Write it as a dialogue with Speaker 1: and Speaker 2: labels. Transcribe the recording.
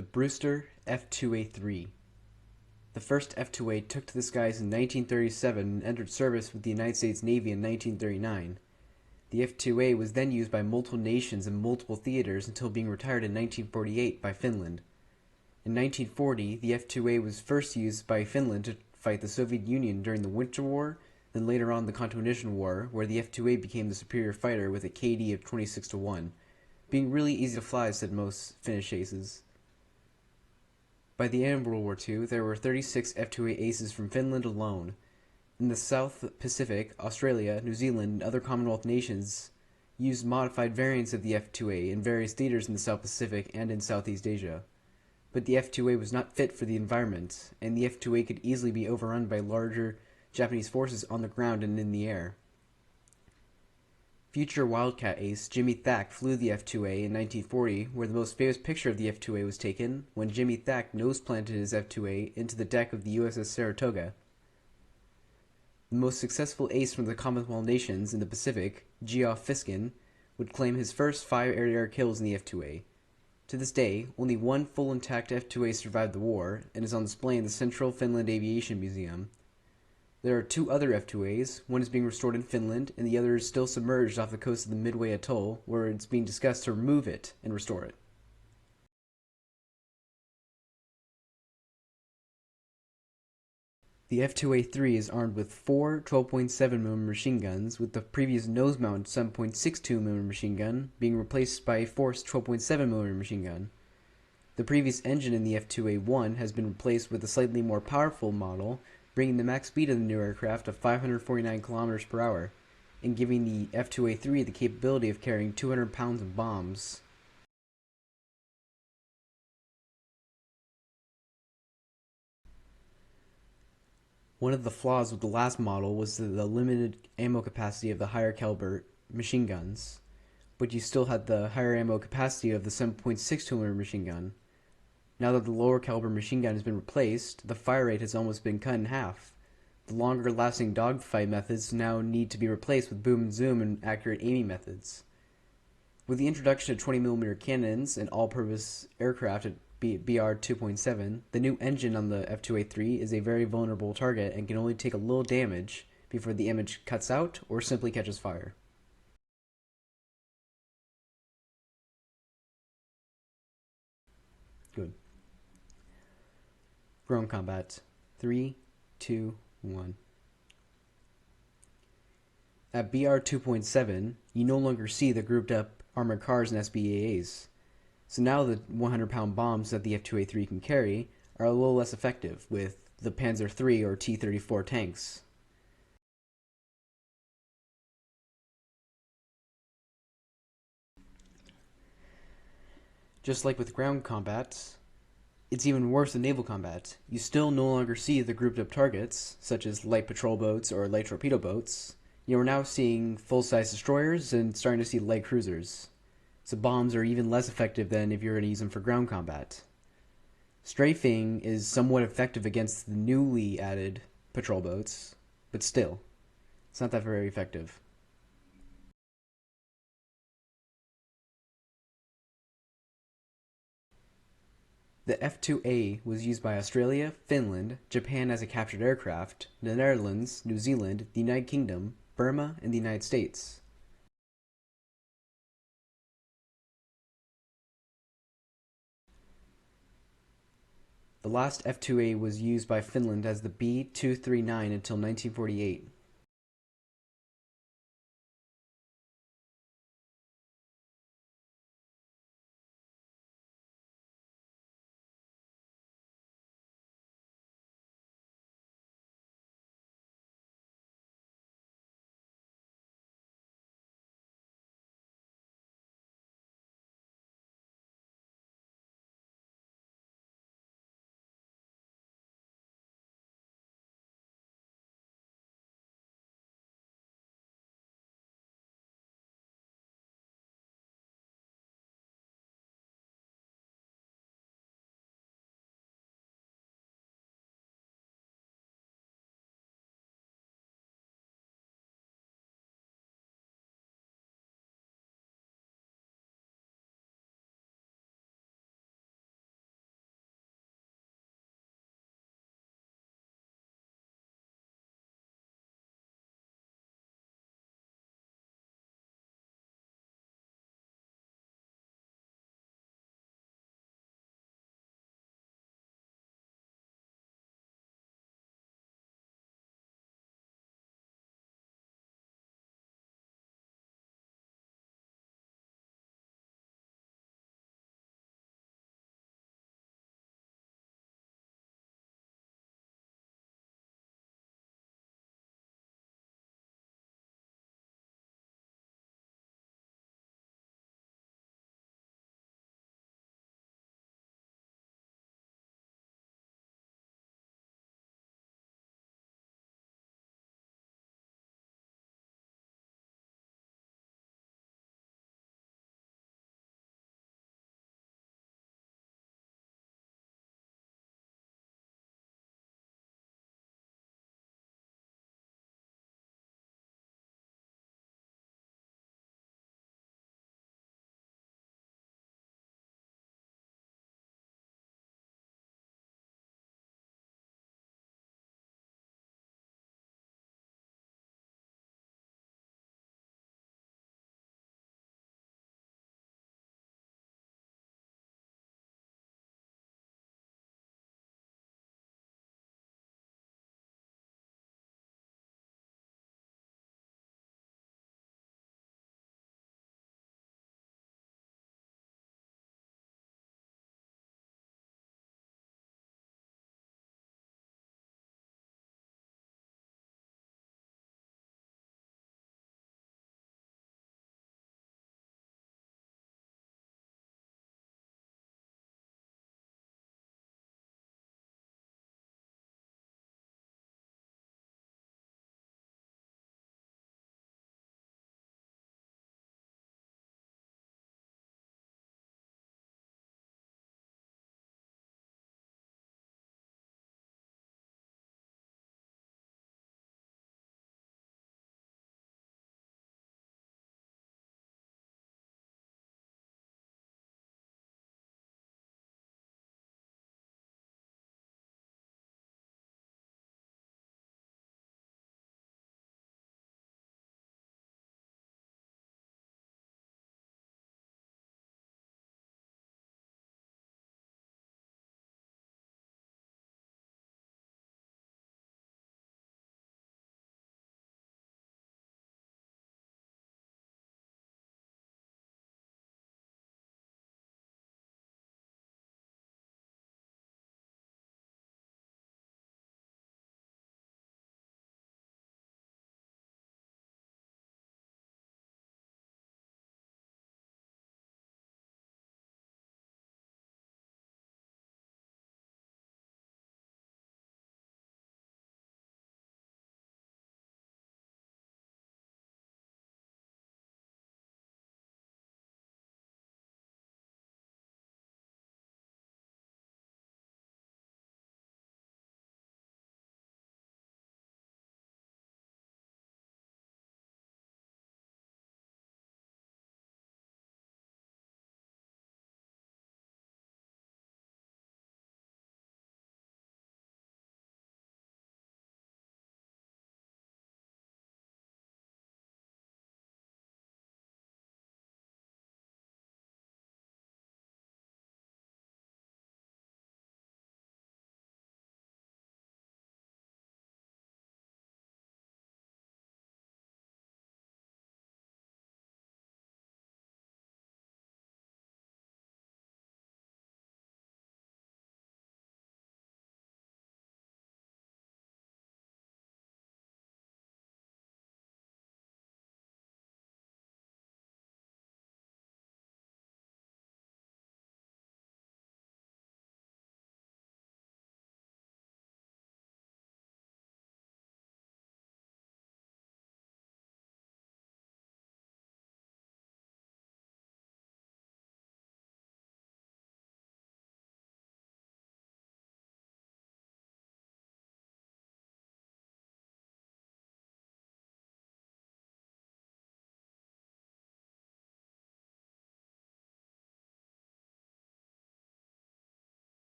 Speaker 1: The Brewster F2A-3. The first F2A took to the skies in 1937 and entered service with the United States Navy in 1939. The F2A was then used by multiple nations in multiple theaters until being retired in 1948 by Finland. In 1940, the F2A was first used by Finland to fight the Soviet Union during the Winter War, then later on the Continental War, where the F2A became the superior fighter with a KD of 26-1, being really easy to fly, said most Finnish aces. By the end of World War II, there were 36 F2A aces from Finland alone. In the South Pacific, Australia, New Zealand, and other Commonwealth nations used modified variants of the F2A in various theaters in the South Pacific and in Southeast Asia. But the F2A was not fit for the environment, and the F2A could easily be overrun by larger Japanese forces on the ground and in the air. Future Wildcat ace Jimmy Thack flew the F2A in 1940, where the most famous picture of the F2A was taken when Jimmy Thack nose-planted his F2A into the deck of the USS Saratoga. The most successful ace from the Commonwealth nations in the Pacific, Geoff Fiskin, would claim his first 5 air-to-air kills in the F2A. To this day, only one full intact F2A survived the war and is on display in the Central Finland Aviation Museum. There are 2 other F2As, one is being restored in Finland and the other is still submerged off the coast of the Midway Atoll, where it's being discussed to remove it and restore it. The F2A-3 is armed with 4 12.7mm machine guns, with the previous nose-mount 7.62mm machine gun being replaced by a forced 12.7mm machine gun. The previous engine in the F2A-1 has been replaced with a slightly more powerful model, bringing the max speed of the new aircraft to 549 km per hour, and giving the F2A-3 the capability of carrying 200 pounds of bombs. One of the flaws with the last model was the limited ammo capacity of the higher caliber machine guns, but you still had the higher ammo capacity of the 7.62mm machine gun. Now that the lower caliber machine gun has been replaced, the fire rate has almost been cut in half. The longer lasting dogfight methods now need to be replaced with boom and zoom and accurate aiming methods. With the introduction of 20mm cannons and all-purpose aircraft at BR 2.7, the new engine on the F2A-3 is a very vulnerable target and can only take a little damage before the image cuts out or simply catches fire. Good. Ground combat. 3, 2, 1. At BR 2.7, you no longer see the grouped up armored cars and SBAAs. So now the 100-pound bombs that the F2A-3 can carry are a little less effective with the Panzer III or T-34 tanks. Just like with ground combat, it's even worse in naval combat. You still no longer see the grouped up targets, such as light patrol boats or light torpedo boats. You are now seeing full-size destroyers and starting to see light cruisers. So bombs are even less effective than if you're going to use them for ground combat. Strafing is somewhat effective against the newly added patrol boats, but still, it's not that very effective. The F2A was used by Australia, Finland, Japan as a captured aircraft, the Netherlands, New Zealand, the United Kingdom, Burma, and the United States. The last F2A was used by Finland as the B-239 until 1948.